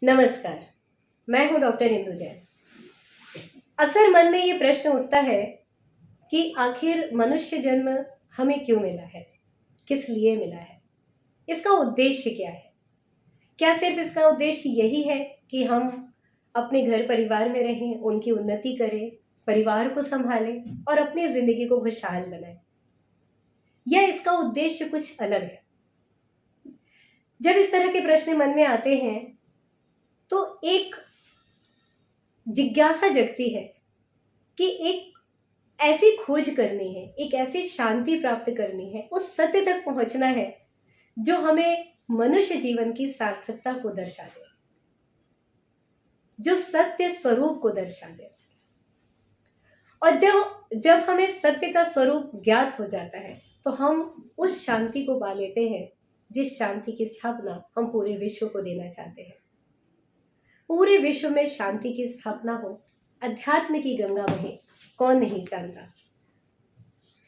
नमस्कार। मैं हूँ डॉक्टर इंदु जैन। अक्सर मन में ये प्रश्न उठता है कि आखिर मनुष्य जन्म हमें क्यों मिला है, किस लिए मिला है, इसका उद्देश्य क्या है। क्या सिर्फ इसका उद्देश्य यही है कि हम अपने घर परिवार में रहें, उनकी उन्नति करें, परिवार को संभालें और अपनी जिंदगी को खुशहाल बनाएं, या इसका उद्देश्य कुछ अलग है। जब इस तरह के प्रश्न मन में आते हैं तो एक जिज्ञासा जगती है कि एक ऐसी खोज करनी है, एक ऐसी शांति प्राप्त करनी है, उस सत्य तक पहुंचना है जो हमें मनुष्य जीवन की सार्थकता को दर्शा दे, जो सत्य स्वरूप को दर्शा दे। और जब हमें सत्य का स्वरूप ज्ञात हो जाता है तो हम उस शांति को पा लेते हैं जिस शांति की स्थापना हम पूरे विश्व को देना चाहते हैं। पूरे विश्व में शांति की स्थापना हो, अध्यात्म की गंगा बहे, कौन नहीं जानता।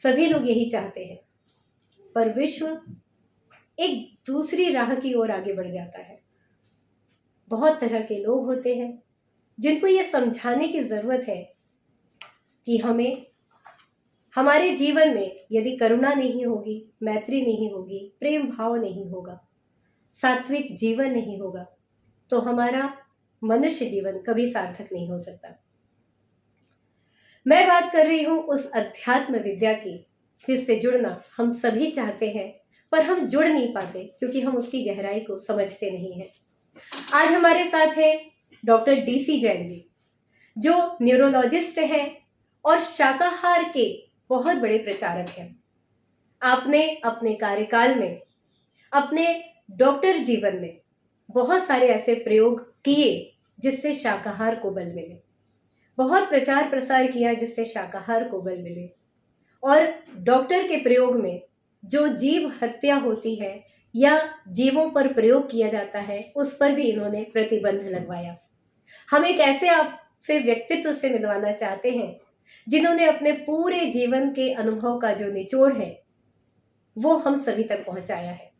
सभी लोग यही चाहते हैं, पर विश्व एक दूसरी राह की ओर आगे बढ़ जाता है। बहुत तरह के लोग होते हैं जिनको ये समझाने की जरूरत है कि हमें हमारे जीवन में यदि करुणा नहीं होगी, मैत्री नहीं होगी, प्रेम भाव नहीं होगा, सात्विक जीवन नहीं होगा, तो हमारा मनुष्य जीवन कभी सार्थक नहीं हो सकता। मैं बात कर रही हूं उस अध्यात्म विद्या की जिससे जुड़ना हम सभी चाहते हैं, पर हम जुड़ नहीं पाते क्योंकि हम उसकी गहराई को समझते नहीं हैं। आज हमारे साथ हैं डॉक्टर DC जैन जी, जो न्यूरोलॉजिस्ट हैं और शाकाहार के बहुत बड़े प्रचारक हैं। आपने अपने कार्यकाल में, अपने डॉक्टर जीवन में बहुत सारे ऐसे प्रयोग किए जिससे शाकाहार को बल मिले, बहुत प्रचार प्रसार किया जिससे शाकाहार को बल मिले, और डॉक्टर के प्रयोग में जो जीव हत्या होती है या जीवों पर प्रयोग किया जाता है उस पर भी इन्होंने प्रतिबंध लगवाया। हम एक ऐसे आपसे व्यक्तित्व से मिलवाना चाहते हैं जिन्होंने अपने पूरे जीवन के अनुभव का जो निचोड़ है वो हम सभी तक पहुंचाया है,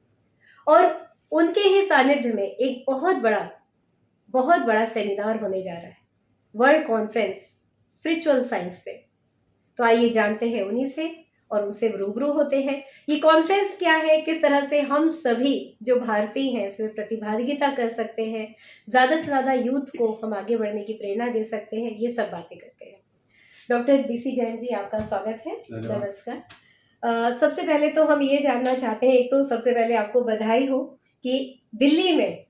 और उनके ही सानिध्य में एक बहुत बड़ा सेमिनार होने जा रहा है, वर्ल्ड कॉन्फ्रेंस स्पिरिचुअल साइंस पे। तो आइए जानते हैं उन्हीं से और उनसे रूबरू होते हैं। ये कॉन्फ्रेंस क्या है, किस तरह से हम सभी जो भारतीय हैं इसमें प्रतिभागिता कर सकते हैं, ज़्यादा से ज़्यादा यूथ को हम आगे बढ़ने की प्रेरणा दे सकते हैं, ये सब बातें करते हैं। डॉक्टर DC जैन जी, आपका स्वागत है। नमस्कार। सबसे पहले तो हम ये जानना चाहते हैं, एक तो सबसे पहले आपको बधाई हो कि दिल्ली में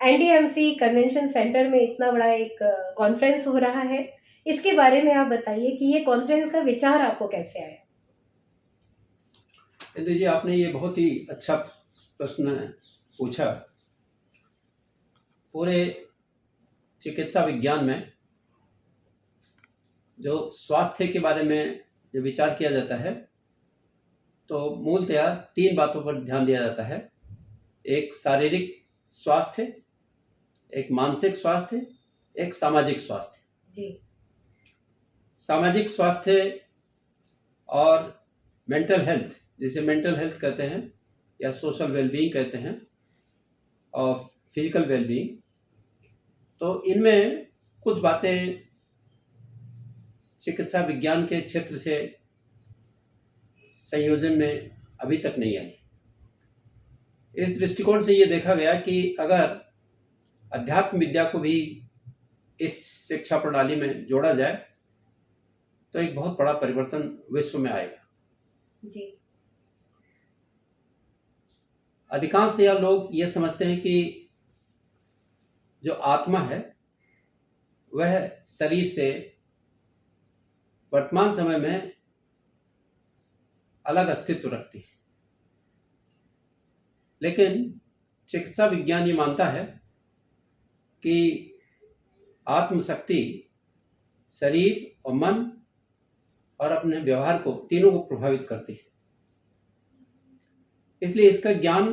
NDMC कन्वेंशन सेंटर में इतना बड़ा एक कॉन्फ्रेंस हो रहा है। इसके बारे में आप बताइए कि ये कॉन्फ्रेंस का विचार आपको कैसे आया। इंदु जी, आपने ये बहुत ही अच्छा प्रश्न पूछा। पूरे चिकित्सा विज्ञान में जो स्वास्थ्य के बारे में जो विचार किया जाता है तो मूलतया 3 बातों पर ध्यान दिया जाता है। एक शारीरिक स्वास्थ्य, एक मानसिक स्वास्थ्य, एक सामाजिक स्वास्थ्य। जी। सामाजिक स्वास्थ्य और मेंटल हेल्थ, जिसे मेंटल हेल्थ कहते हैं या सोशल वेलबींग कहते हैं, और फिजिकल वेलबींग, तो इनमें कुछ बातें चिकित्सा विज्ञान के क्षेत्र से संयोजन में अभी तक नहीं आई। इस दृष्टिकोण से ये देखा गया कि अगर अध्यात्म विद्या को भी इस शिक्षा प्रणाली में जोड़ा जाए तो एक बहुत बड़ा परिवर्तन विश्व में आएगा। जी। अधिकांशतया लोग ये समझते हैं कि जो आत्मा है वह शरीर से वर्तमान समय में अलग अस्तित्व रखती है, लेकिन चिकित्सा विज्ञान ये मानता है कि आत्मशक्ति शरीर और मन और अपने व्यवहार को, तीनों को प्रभावित करती है। इसलिए इसका ज्ञान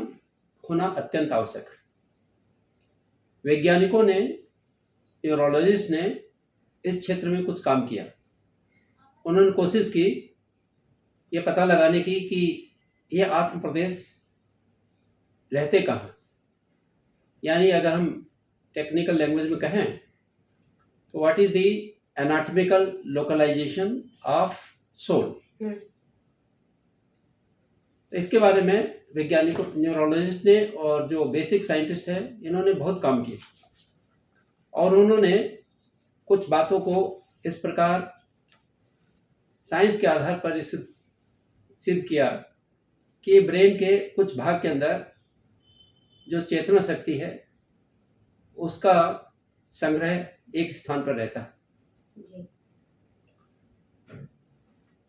होना अत्यंत आवश्यक है। वैज्ञानिकों ने, न्यूरोलॉजिस्ट ने इस क्षेत्र में कुछ काम किया। उन्होंने कोशिश की ये पता लगाने की कि ये आत्म प्रदेश रहते कहाँ। यानी अगर हम टेक्निकल लैंग्वेज में कहें तो what is the anatomical localization of soul. तो इसके बारे में वैज्ञानिकों, न्यूरोलॉजिस्ट ने और जो बेसिक साइंटिस्ट हैं इन्होंने बहुत काम किए और उन्होंने कुछ बातों को इस प्रकार साइंस के आधार पर सिद्ध किया कि ब्रेन के कुछ भाग के अंदर जो चेतना शक्ति है उसका संग्रह एक स्थान पर रहता है जी।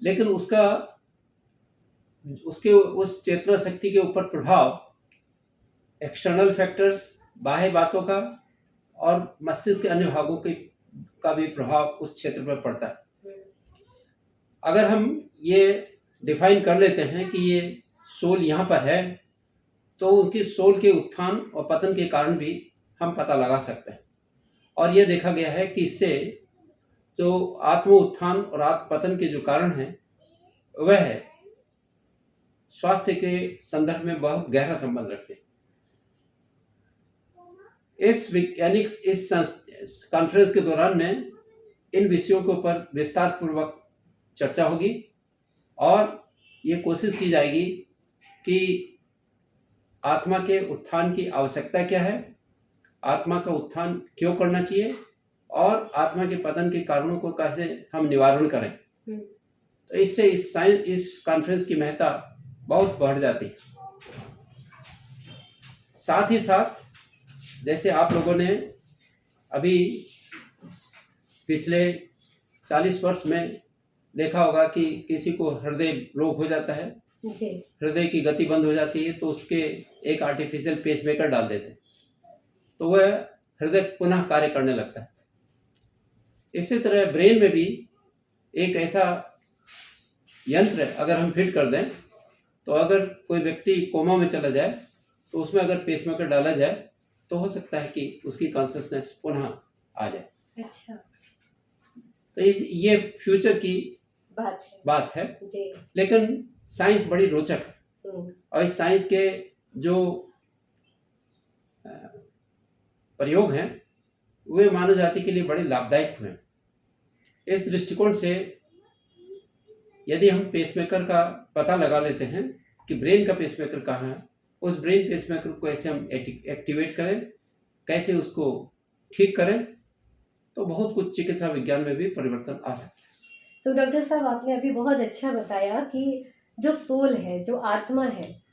लेकिन उसके उस चेतना शक्ति के ऊपर प्रभाव एक्सटर्नल फैक्टर्स, बाह्य बातों का और मस्तिष्क के अन्य भागों का भी प्रभाव उस क्षेत्र पर पड़ता है। अगर हम ये डिफाइन कर लेते हैं कि ये सोल यहाँ पर है तो उसकी सोल के उत्थान और पतन के कारण भी हम पता लगा सकते हैं और ये देखा गया है कि इससे जो आत्म उत्थान और आत्म पतन के जो कारण हैं वह स्वास्थ्य के संदर्भ में बहुत गहरा संबंध रखते हैं। इस कॉन्फ्रेंस के दौरान में इन विषयों के ऊपर विस्तार पूर्वक चर्चा होगी और ये कोशिश की जाएगी कि आत्मा के उत्थान की आवश्यकता क्या है, आत्मा का उत्थान क्यों करना चाहिए और आत्मा के पतन के कारणों को कैसे हम निवारण करें। तो इससे इस कॉन्फ्रेंस की महत्ता बहुत बढ़ जाती है। साथ ही साथ जैसे आप लोगों ने अभी पिछले 40 वर्ष में देखा होगा कि किसी को हृदय रोग हो जाता है, हृदय की गति बंद हो जाती है तो उसके एक आर्टिफिशियल पेसमेकर डाल देते हैं तो वह हृदय पुनः कार्य करने लगता है। इसी तरह ब्रेन में भी एक ऐसा यंत्र अगर हम फिट कर दें तो अगर कोई व्यक्ति कोमा में चला जाए तो उसमें अगर पेसमेकर डाला जाए तो हो सकता है कि उसकी कॉन्शियसनेस पुनः आ जाए। अच्छा। तो ये फ्यूचर की बात है जी। लेकिन साइंस बड़ी रोचक है और इस साइंस के जो प्रयोग हैं वे मानव जाति के लिए बड़े लाभदायक हुए। इस दृष्टिकोण से यदि हम पेसमेकर का पता लगा लेते हैं कि ब्रेन का पेसमेकर कहाँ है, उस ब्रेन पेसमेकर को कैसे हम एक्टिवेट करें, कैसे उसको ठीक करें, तो बहुत कुछ चिकित्सा विज्ञान में भी परिवर्तन आ सकता है। तो डॉक्टर साहब आपने अभी बहुत अच्छा बताया कि जो सोल है, जो आत्मा है,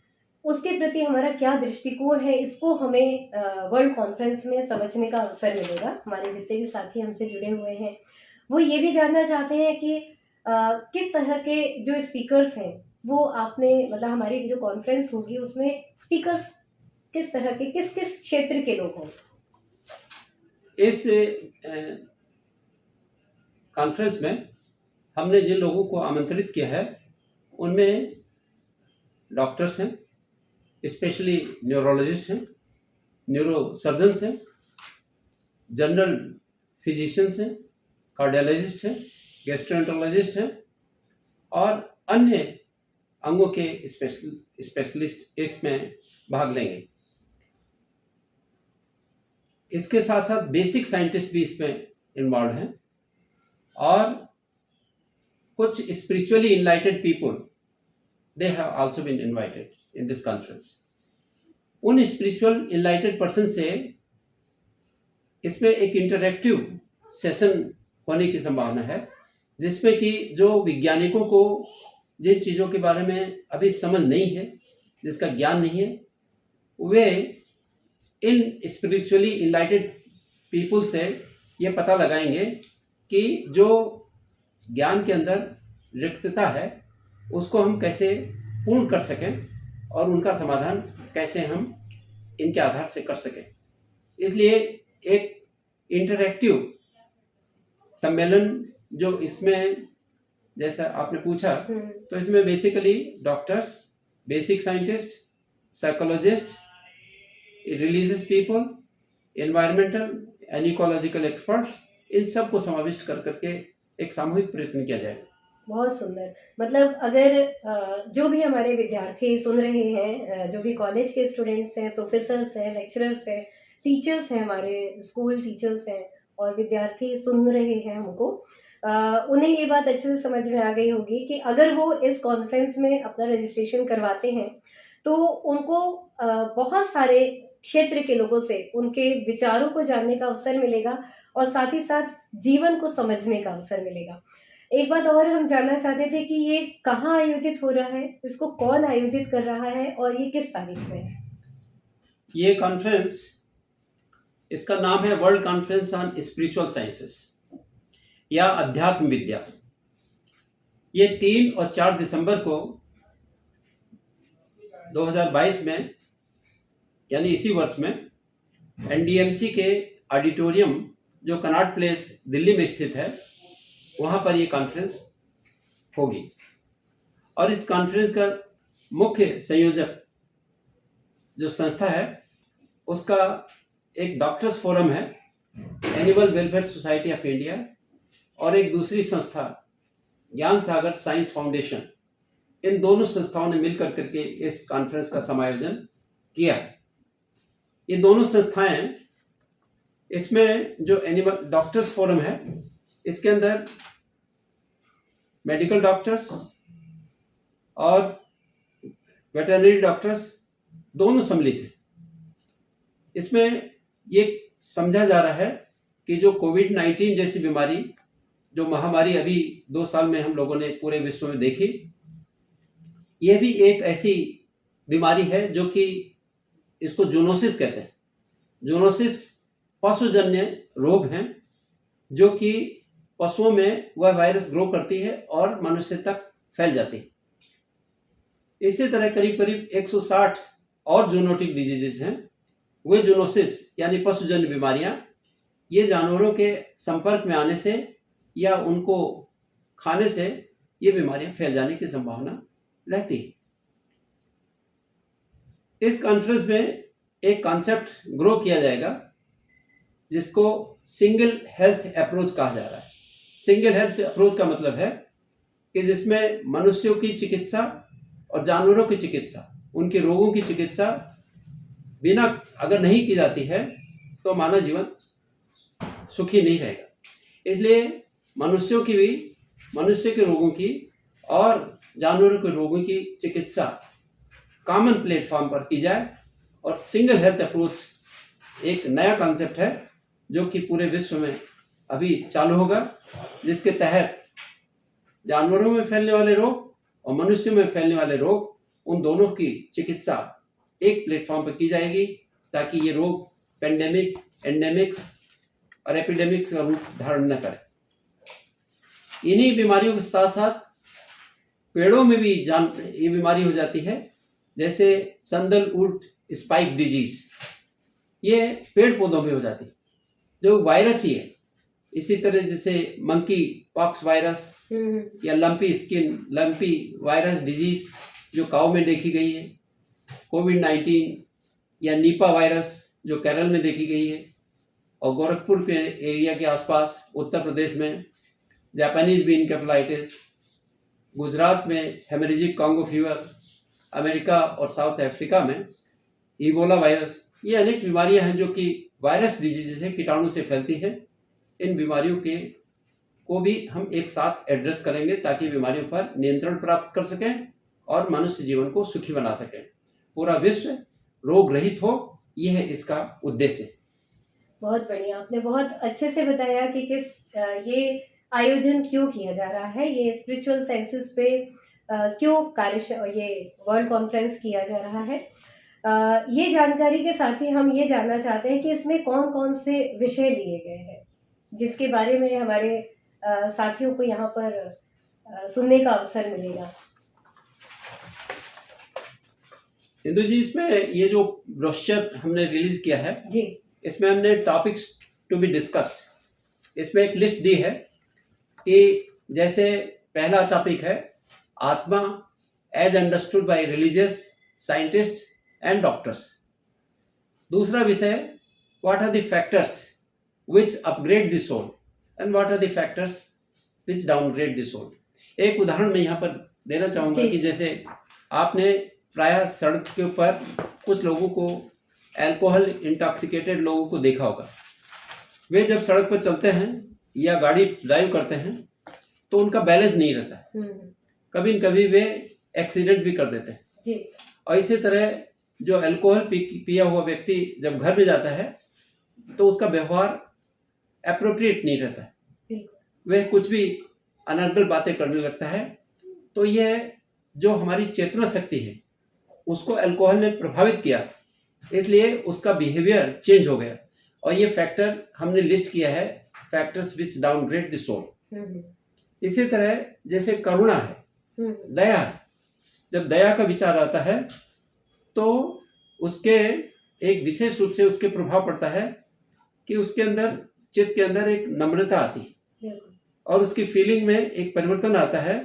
उसके प्रति हमारा क्या दृष्टिकोण है, इसको हमें वर्ल्ड कॉन्फ्रेंस में समझने का अवसर मिलेगा। हमारे जितने भी साथी हमसे जुड़े हुए हैं वो ये भी जानना चाहते हैं कि किस तरह के जो स्पीकर्स हैं वो आपने मतलब हमारी जो कॉन्फ्रेंस होगी उसमें स्पीकर्स किस तरह के किस किस क्षेत्र के लोग होंगे। इस कॉन्फ्रेंस में हमने जिन लोगों को आमंत्रित किया है उनमें डॉक्टर्स हैं, स्पेशली न्यूरोलॉजिस्ट हैं, न्यूरोसर्जन्स हैं, जनरल फिजिशियंस हैं, कार्डियोलॉजिस्ट हैं, गैस्ट्रोएंटरोलॉजिस्ट हैं और अन्य अंगों के स्पेशलिस्ट इसमें भाग लेंगे। इसके साथ साथ बेसिक साइंटिस्ट भी इसमें इन्वॉल्व हैं और कुछ spiritually enlightened people they have also been invited in this conference। उन स्पिरिचुअल इनलाइटेड पर्सन से इसमें एक इंटरैक्टिव सेशन होने की संभावना है जिसमें कि जो वैज्ञानिकों को जिन चीज़ों के बारे में अभी समझ नहीं है, जिसका ज्ञान नहीं है, वे इन स्पिरिचुअली इनलाइटेड पीपल से ये पता लगाएंगे कि जो ज्ञान के अंदर रिक्तता है उसको हम कैसे पूर्ण कर सकें और उनका समाधान कैसे हम इनके आधार से कर सकें। इसलिए एक इंटरैक्टिव सम्मेलन जो इसमें जैसा आपने पूछा तो इसमें basically doctors, basic scientist, psychologist, religious people, environmental and ecological experts, इन सब को समाविष्ट कर करके एक सामूहिक प्रयत्न किया जाएगा। बहुत सुंदर। मतलब अगर जो भी हमारे विद्यार्थी सुन रहे हैं, जो भी कॉलेज के स्टूडेंट्स हैं, प्रोफेसर्स हैं, लेक्चरर्स हैं, टीचर्स हैं, हमारे स्कूल टीचर्स हैं और विद्यार्थी सुन रहे हैं हमको, उन्हें ये बात अच्छे से समझ में आ गई होगी कि अगर वो इस कॉन्फ्रेंस में अपना रजिस्ट्रेशन करवाते हैं तो उनको बहुत सारे क्षेत्र के लोगों से उनके विचारों को जानने का अवसर मिलेगा और साथ ही साथ जीवन को समझने का अवसर मिलेगा। एक बात और हम जानना चाहते थे कि ये कहाँ आयोजित हो रहा है, इसको कौन आयोजित कर रहा है और ये किस तारीख में है? ये कॉन्फ्रेंस, इसका नाम है world conference on spiritual sciences या अध्यात्म विद्या। ये 3 और 4 दिसंबर को 2022 में, यानी इसी वर्ष में, एनडीएमसी के ऑडिटोरियम जो कनॉट प्लेस दिल्ली में स्थित है, वहाँ पर ये कॉन्फ्रेंस होगी। और इस कॉन्फ्रेंस का मुख्य संयोजक जो संस्था है, उसका एक डॉक्टर्स फोरम है, animal welfare society of India, और एक दूसरी संस्था ज्ञान सागर साइंस फाउंडेशन। इन दोनों संस्थाओं ने मिलकर करके इस कॉन्फ्रेंस का समायोजन किया। ये दोनों संस्थाएं, इसमें जो एनिमल डॉक्टर्स फोरम है, इसके अंदर मेडिकल डॉक्टर्स और वेटरनरी डॉक्टर्स दोनों सम्मिलित हैं। इसमें ये समझा जा रहा है कि जो कोविड-19 जैसी बीमारी, जो महामारी अभी 2 साल में हम लोगों ने पूरे विश्व में देखी, यह भी एक ऐसी बीमारी है जो कि इसको जूनोसिस कहते हैं। जूनोसिस पशुजन्य रोग हैं जो कि पशुओं में वह वायरस ग्रो करती है और मनुष्य तक फैल जाती है। इसी तरह करीब करीब 160 और जूनोटिक डिजीजेस हैं। वे जूनोसिस यानी पशुजन्य बीमारियां, ये जानवरों के संपर्क में आने से या उनको खाने से ये बीमारियां फैल जाने की संभावना रहती है। इस कॉन्फ्रेंस में एक कॉन्सेप्ट ग्रो किया जाएगा जिसको सिंगल हेल्थ अप्रोच कहा जा रहा है। सिंगल हेल्थ अप्रोच का मतलब है कि जिसमें मनुष्यों की चिकित्सा और जानवरों की चिकित्सा, उनके रोगों की चिकित्सा बिना अगर नहीं की जाती है तो मानव जीवन सुखी नहीं रहेगा। इसलिए मनुष्यों की भी, मनुष्य के रोगों की और जानवरों के रोगों की चिकित्सा कॉमन प्लेटफॉर्म पर की जाए। और सिंगल हेल्थ अप्रोच एक नया कॉन्सेप्ट है जो कि पूरे विश्व में अभी चालू होगा, जिसके तहत जानवरों में फैलने वाले रोग और मनुष्यों में फैलने वाले रोग, उन दोनों की चिकित्सा एक प्लेटफॉर्म पर की जाएगी ताकि ये रोग पेंडेमिक, एंडेमिक्स और एपिडेमिक्स का रूप धारण न करें। इन्हीं बीमारियों के साथ साथ पेड़ों में भी ये बीमारी हो जाती है, जैसे सैंडलवुड स्पाइक डिजीज। ये पेड़ पौधों में हो जाती है, जो वायरस ही है। इसी तरह जैसे मंकी पॉक्स वायरस या लंपी वायरस डिजीज जो काऊ में देखी गई है, कोविड-19 या नीपा वायरस जो केरल में देखी गई है, और गोरखपुर के एरिया के आसपास उत्तर प्रदेश में जापानीज बीन इंसेफेलाइटिस, गुजरात में हेमरेजिक कॉन्गो फीवर, अमेरिका और साउथ अफ्रीका में इबोला वायरस। ये अनेक बीमारियां हैं जो कि वायरस डिजीज है, कीटाणु से फैलती हैं। इन बीमारियों को भी हम एक साथ एड्रेस करेंगे ताकि बीमारियों पर नियंत्रण प्राप्त कर सकें और मनुष्य जीवन को सुखी बना सकें। पूरा विश्व रोग रहित हो, यह है इसका उद्देश्य। बहुत बढ़िया, आपने बहुत अच्छे से बताया कि ये आयोजन क्यों किया जा रहा है, ये स्पिरिचुअल साइंसेस पे क्यों ये वर्ल्ड कॉन्फ्रेंस किया जा रहा है। ये जानकारी के साथ ही हम ये जानना चाहते हैं कि इसमें कौन कौन से विषय लिए गए हैं, जिसके बारे में हमारे साथियों को यहाँ पर सुनने का अवसर मिलेगा। इंदु जी, इसमें ये जो ब्रोशर हमने रिलीज किया है जी, इसमें हमने टॉपिक्स टू बी डिस्कस्ड, इसमें एक लिस्ट दी है कि जैसे पहला टॉपिक है आत्मा as understood by religious scientist and doctors. दूसरा विषय what are the factors which upgrade the soul and what are the factors which downgrade the soul. एक उदाहरण मैं यहाँ पर देना चाहूँगा कि जैसे आपने प्रायः सड़क के ऊपर कुछ लोगों को अल्कोहल इंटॉक्सिकेटेड लोगों को देखा होगा। वे जब सड़क पर चलते हैं या गाड़ी ड्राइव करते हैं तो उनका बैलेंस नहीं रहता है, कभी न कभी वे एक्सीडेंट भी कर देते हैं जी। और इसी तरह जो अल्कोहल पिया हुआ व्यक्ति जब घर में जाता है तो उसका व्यवहार एप्रोप्रिएट नहीं रहता है, वह कुछ भी अनर्गल बातें करने लगता है। तो यह जो हमारी चेतना शक्ति है उसको अल्कोहल ने प्रभावित किया, इसलिए उसका बिहेवियर चेंज हो गया। और ये फैक्टर हमने लिस्ट किया है, factors which downgrade the soul. इसी तरह जैसे करुणा है, दया है, जब दया का विचार आता है तो उसके एक विशेष रूप से उसके प्रभाव पड़ता है कि उसके अंदर, चित्त के अंदर एक नम्रता आती है और उसकी फीलिंग में एक परिवर्तन आता है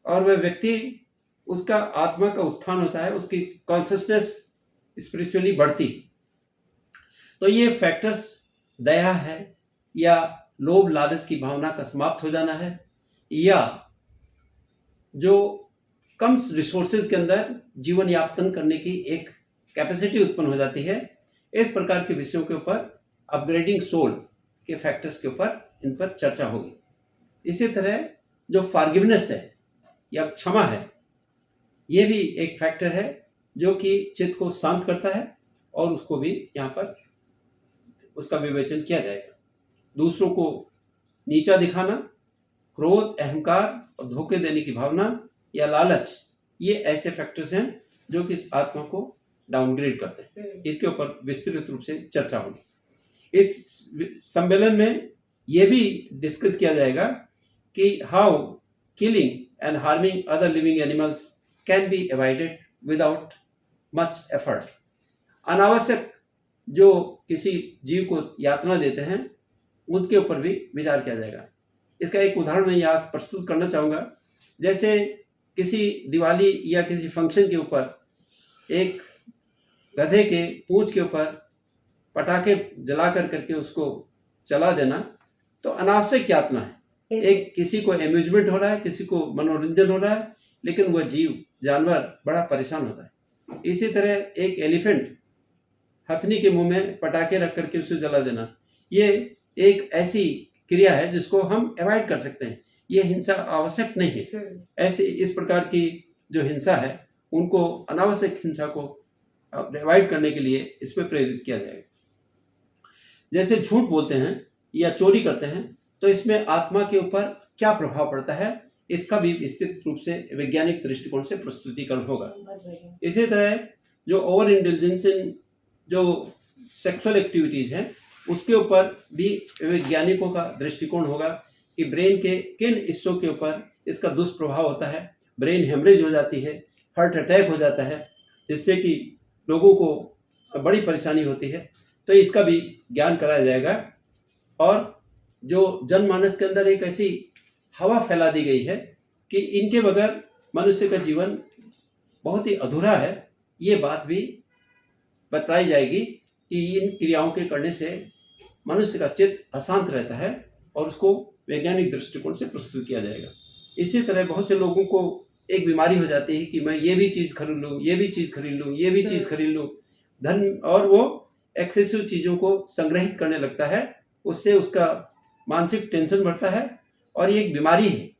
और वह व्यक्ति, उसका आत्मा का उत्थान होता है, उसकी कॉन्शियसनेस स्पिरिचुअली बढ़ती। तो ये फैक्टर्स, दया है या लोभ लालच की भावना का समाप्त हो जाना है, या जो कम रिसोर्सेज के अंदर जीवन यापन करने की एक कैपेसिटी उत्पन्न हो जाती है, इस प्रकार के विषयों के ऊपर अपग्रेडिंग सोल के फैक्टर्स के ऊपर इन पर चर्चा होगी। इसी तरह जो फॉरगिवनेस है या क्षमा है, ये भी एक फैक्टर है जो कि चित्त को शांत करता है और उसको भी यहाँ पर उसका विवेचन किया जाएगा। दूसरों को नीचा दिखाना, क्रोध, अहंकार और धोखे देने की भावना या लालच, ये ऐसे फैक्टर्स हैं जो कि इस आत्मा को डाउनग्रेड करते हैं। इसके ऊपर विस्तृत रूप से चर्चा होगी। इस सम्मेलन में ये भी डिस्कस किया जाएगा कि how killing and harming other living animals can be avoided without much effort. अनावश्यक जो किसी जीव को यातना देते हैं उनके ऊपर भी विचार किया जाएगा। इसका एक उदाहरण मैं यहाँ प्रस्तुत करना चाहूँगा। जैसे किसी दिवाली या किसी फंक्शन के ऊपर एक गधे के पूंछ के ऊपर पटाखे जला करके उसको चला देना तो अनावश्यक यातना है। एक किसी को एम्यूजमेंट हो रहा है, किसी को मनोरंजन हो रहा है, लेकिन वह जीव, जानवर बड़ा परेशान होता है। इसी तरह एक एलिफेंट, हथनी के मुंह में पटाखे रख करके उसे जला देना, ये एक ऐसी क्रिया है जिसको हम अवॉइड कर सकते हैं। ये हिंसा आवश्यक नहीं है। ऐसे इस प्रकार की जो हिंसा है उनको, अनावश्यक हिंसा को अवॉइड करने के लिए इसमें प्रेरित किया जाएगा। जैसे झूठ बोलते हैं या चोरी करते हैं तो इसमें आत्मा के ऊपर क्या प्रभाव पड़ता है, इसका भी विस्तृत रूप से वैज्ञानिक दृष्टिकोण से प्रस्तुतिकरण होगा। इसी तरह जो ओवर इंटेलिजेंस इन जो सेक्सुअल एक्टिविटीज हैं उसके ऊपर भी वैज्ञानिकों का दृष्टिकोण होगा कि ब्रेन के किन हिस्सों के ऊपर इसका दुष्प्रभाव होता है। ब्रेन हेमरेज हो जाती है, हार्ट अटैक हो जाता है, जिससे कि लोगों को बड़ी परेशानी होती है। तो इसका भी ज्ञान कराया जाएगा। और जो जनमानस के अंदर एक ऐसी हवा फैला दी गई है कि इनके बगैर मनुष्य का जीवन बहुत ही अधूरा है, ये बात भी बताई जाएगी कि इन क्रियाओं के करने से मनुष्य का चित्त अशांत रहता है और उसको वैज्ञानिक दृष्टिकोण से प्रस्तुत किया जाएगा। इसी तरह बहुत से लोगों को एक बीमारी हो जाती है कि मैं ये भी चीज़ खरीद लूँ, ये भी चीज़ खरीद लूँ, ये भी चीज़ खरीद लूँ, धन, और वो एक्सेसिव चीज़ों को संग्रहित करने लगता है। उससे उसका मानसिक टेंशन बढ़ता है और ये एक बीमारी है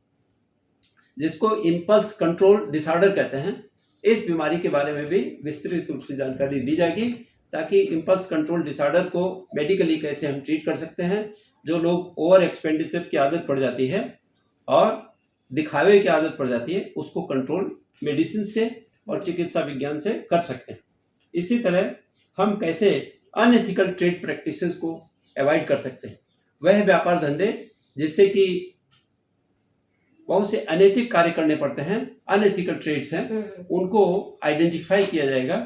जिसको इम्पल्स कंट्रोल डिसऑर्डर कहते हैं। इस बीमारी के बारे में भी विस्तृत रूप से जानकारी दी जाएगी ताकि इम्पल्स कंट्रोल डिसऑर्डर को मेडिकली कैसे हम ट्रीट कर सकते हैं। जो लोग ओवर एक्सपेंडिचर की आदत पड़ जाती है और दिखावे की आदत पड़ जाती है, उसको कंट्रोल मेडिसिन से और चिकित्सा विज्ञान से कर सकते हैं। इसी तरह हम कैसे अनएथिकल ट्रेड प्रैक्टिसेस को अवॉइड कर सकते हैं। वह व्यापार धंधे जिससे कि बहुत से अनैतिक कार्य करने पड़ते हैं, अनएथिकल ट्रेड्स हैं, उनको आइडेंटिफाई किया जाएगा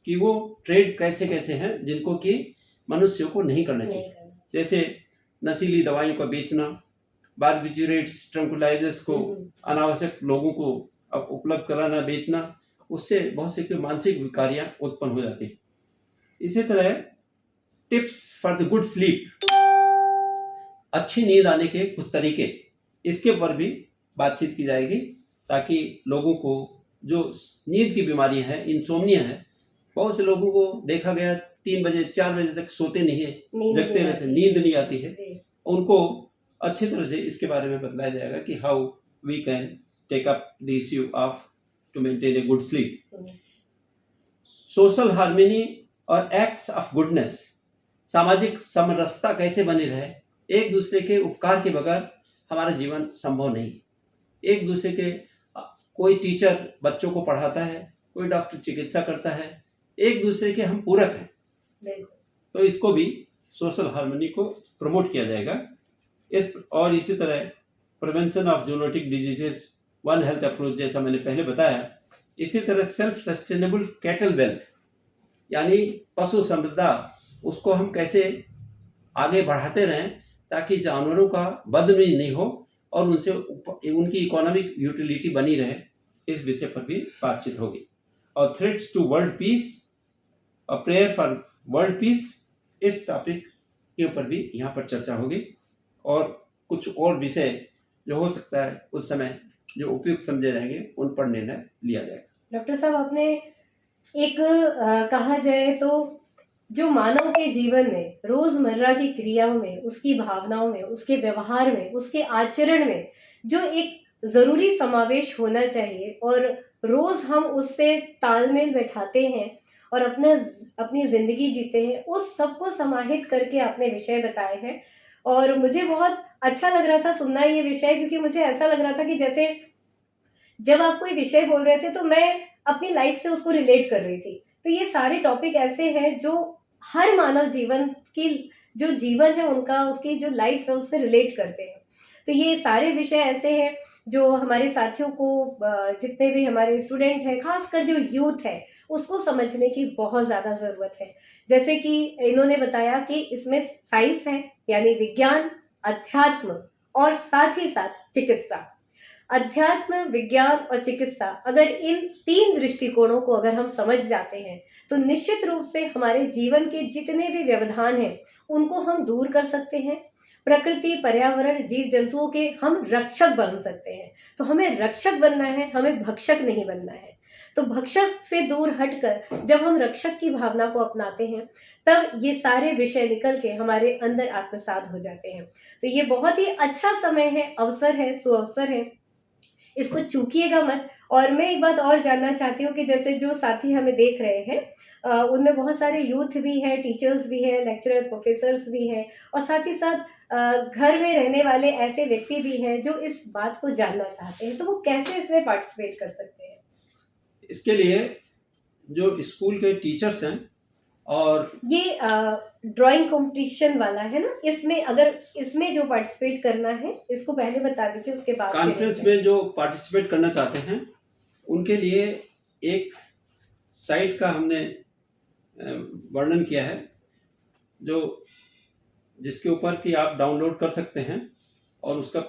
कि वो ट्रेड कैसे कैसे हैं जिनको कि मनुष्यों को नहीं करना चाहिए। जैसे नशीली दवाइयों का बेचना, बारबिट्यूरेट्स, ट्रंकुलाइजर्स को अनावश्यक लोगों को अब उपलब्ध कराना, बेचना, उससे बहुत से मानसिक विकारियाँ उत्पन्न हो जाती है। इसी तरह tips for the good sleep, अच्छी नींद आने के कुछ तरीके, इसके ऊपर भी बातचीत की जाएगी ताकि लोगों को जो नींद की बीमारियां हैं, इंसोम्निया है, बहुत से लोगों को देखा गया 3 बजे 4 बजे तक सोते नहीं है, नींद जगते नहीं रहते, आती। नींद नहीं आती है, जी। उनको अच्छी तरह से इसके बारे में बतलाया जाएगा कि how we can take up the issue of to maintain a good sleep. Hmm, social harmony और एक्ट्स ऑफ गुडनेस, सामाजिक समरसता कैसे बनी रहे। एक दूसरे के उपकार के बगैर हमारा जीवन संभव नहीं। एक दूसरे के कोई टीचर बच्चों को पढ़ाता है, कोई डॉक्टर चिकित्सा करता है, एक दूसरे के हम पूरक हैं। बिल्कुल। तो इसको भी सोशल हार्मनी को प्रमोट किया जाएगा। और इसी तरह prevention of zoonotic diseases, one health approach, जैसा मैंने पहले बताया। इसी तरह सेल्फ सस्टेनेबल कैटल वेल्थ, यानी पशु समृद्धता, उसको हम कैसे आगे बढ़ाते रहें ताकि जानवरों का वध भी नहीं हो और उनसे उनकी इकोनॉमिक यूटिलिटी बनी रहे, इस विषय पर भी बातचीत होगी। और थ्रेट्स टू वर्ल्ड पीस, और प्रेयर फॉर वर्ल्ड पीस, इस टॉपिक के ऊपर भी यहाँ पर चर्चा होगी। और कुछ और विषय जो हो सकता है उस समय जो उपयुक्त समझे जाएंगे उन पर निर्णय लिया जाएगा। डॉक्टर साहब, आपने एक कहा जाए तो जो मानव के जीवन में रोजमर्रा की क्रियाओं में, उसकी भावनाओं में, उसके व्यवहार में, उसके आचरण में जो एक जरूरी समावेश होना चाहिए और रोज हम उससे तालमेल बैठाते हैं और अपनी जिंदगी जीते हैं, उस सबको समाहित करके आपने विषय बताए हैं। और मुझे बहुत अच्छा लग रहा था सुनना ये विषय, क्योंकि मुझे ऐसा लग रहा था कि जैसे जब आप कोई विषय बोल रहे थे तो मैं अपनी लाइफ से उसको रिलेट कर रही थी। तो ये सारे टॉपिक ऐसे हैं जो हर मानव जीवन की जो जीवन है उनका, उसकी जो लाइफ है उससे रिलेट करते हैं। तो ये सारे विषय ऐसे हैं जो हमारे साथियों को, जितने भी हमारे स्टूडेंट हैं, खासकर जो यूथ है, उसको समझने की बहुत ज़्यादा ज़रूरत है। जैसे कि इन्होंने बताया कि इसमें साइंस है, यानी विज्ञान, अध्यात्म और साथ ही साथ चिकित्सा। अध्यात्म, विज्ञान और चिकित्सा, अगर इन 3 दृष्टिकोणों को अगर हम समझ जाते हैं तो निश्चित रूप से हमारे जीवन के जितने भी व्यवधान हैं उनको हम दूर कर सकते हैं। प्रकृति, पर्यावरण, जीव जंतुओं के हम रक्षक बन सकते हैं। तो हमें रक्षक बनना है, हमें भक्षक नहीं बनना है। तो भक्षक से दूर हटकर जब हम रक्षक की भावना को अपनाते हैं तब ये सारे विषय निकल के हमारे अंदर आत्मसात हो जाते हैं। तो ये बहुत ही अच्छा समय है, अवसर है, सुअवसर है, इसको चूकिएगा मत। और मैं एक बात और जानना चाहती हूँ कि जैसे जो साथी हमें देख रहे हैं उनमें बहुत सारे यूथ भी हैं, टीचर्स भी हैं, लेक्चरर, प्रोफेसर्स भी हैं, और साथ ही साथ घर में रहने वाले ऐसे व्यक्ति भी हैं जो इस बात को जानना चाहते हैं। तो वो कैसे इसमें पार्टिसिपेट कर सकते हैं? इसके लिए जो स्कूल के टीचर्स हैं, और ये ड्राइंग कंपटीशन वाला है ना, इसमें अगर इसमें जो पार्टिसिपेट करना है इसको पहले बता दीजिए, उसके बाद कॉन्फ्रेंस में जो पार्टिसिपेट करना चाहते हैं उनके लिए एक साइट का हमने वर्णन किया है, जो जिसके ऊपर कि आप डाउनलोड कर सकते हैं और उसका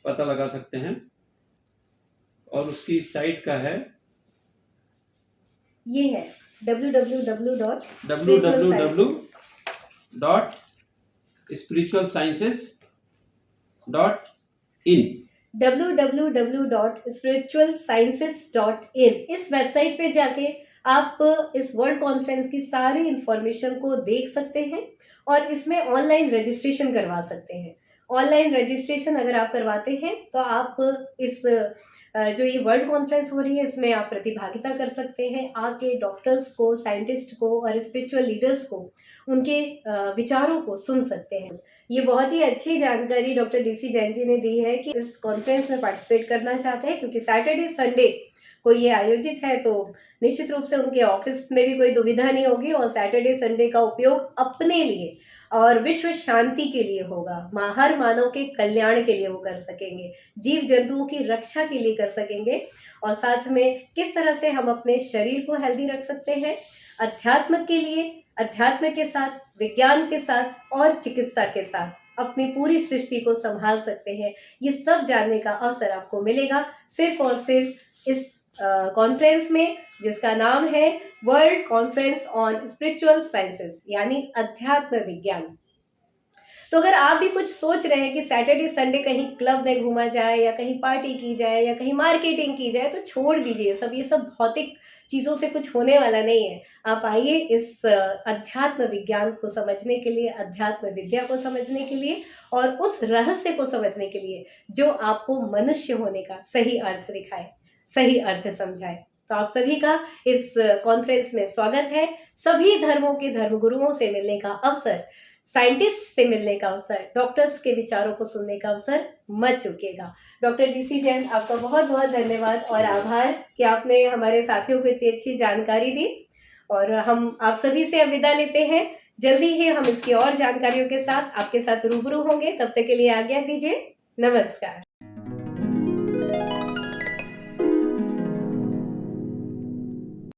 पता लगा सकते हैं। और उसकी साइट का है ये है www.spiritualsciences.in। www.spiritualsciences.in। इस वेबसाइट पे जाके आप इस वर्ल्ड कॉन्फ्रेंस की सारी इंफॉर्मेशन को देख सकते हैं और इसमें ऑनलाइन रजिस्ट्रेशन करवा सकते हैं। ऑनलाइन रजिस्ट्रेशन अगर आप करवाते हैं तो आप इस जो ये वर्ल्ड कॉन्फ्रेंस हो रही है इसमें आप प्रतिभागिता कर सकते हैं। आके डॉक्टर्स को, साइंटिस्ट को और स्पिरिचुअल लीडर्स को उनके विचारों को सुन सकते हैं। ये बहुत ही अच्छी जानकारी डॉक्टर DC जैन जी ने दी है कि इस कॉन्फ्रेंस में पार्टिसिपेट करना चाहते हैं, क्योंकि सैटरडे संडे को ये आयोजित है तो निश्चित रूप से उनके ऑफिस में भी कोई दुविधा नहीं होगी और सैटरडे संडे का उपयोग अपने लिए और विश्व शांति के लिए होगा। हर मानव के कल्याण के लिए वो कर सकेंगे, जीव जंतुओं की रक्षा के लिए कर सकेंगे, और साथ में किस तरह से हम अपने शरीर को हेल्दी रख सकते हैं, अध्यात्म के लिए, अध्यात्म के साथ, विज्ञान के साथ और चिकित्सा के साथ अपनी पूरी सृष्टि को संभाल सकते हैं। ये सब जानने का अवसर आपको मिलेगा सिर्फ और सिर्फ इस कॉन्फ्रेंस में, जिसका नाम है world conference on spiritual sciences, यानी अध्यात्म विज्ञान। तो अगर आप भी कुछ सोच रहे हैं कि सैटरडे संडे कहीं क्लब में घूमा जाए या कहीं पार्टी की जाए या कहीं मार्केटिंग की जाए, तो छोड़ दीजिए सब, ये सब भौतिक चीज़ों से कुछ होने वाला नहीं है। आप आइए इस अध्यात्म विज्ञान को समझने के लिए, अध्यात्म विद्या को समझने के लिए और उस रहस्य को समझने के लिए जो आपको मनुष्य होने का सही अर्थ दिखाए, सही अर्थ समझाए। तो आप सभी का इस कॉन्फ्रेंस में स्वागत है। सभी धर्मों के धर्मगुरुओं से मिलने का अवसर, साइंटिस्ट से मिलने का अवसर, डॉक्टर्स के विचारों को सुनने का अवसर मत चूकिएगा। डॉक्टर DC जैन, आपका बहुत बहुत धन्यवाद और आभार कि आपने हमारे साथियों को इतनी अच्छी जानकारी दी। और हम आप सभी से अब विदा लेते हैं। जल्दी ही हम इसकी और जानकारियों के साथ आपके साथ रूबरू होंगे। तब तक के लिए आज्ञा दीजिए। नमस्कार।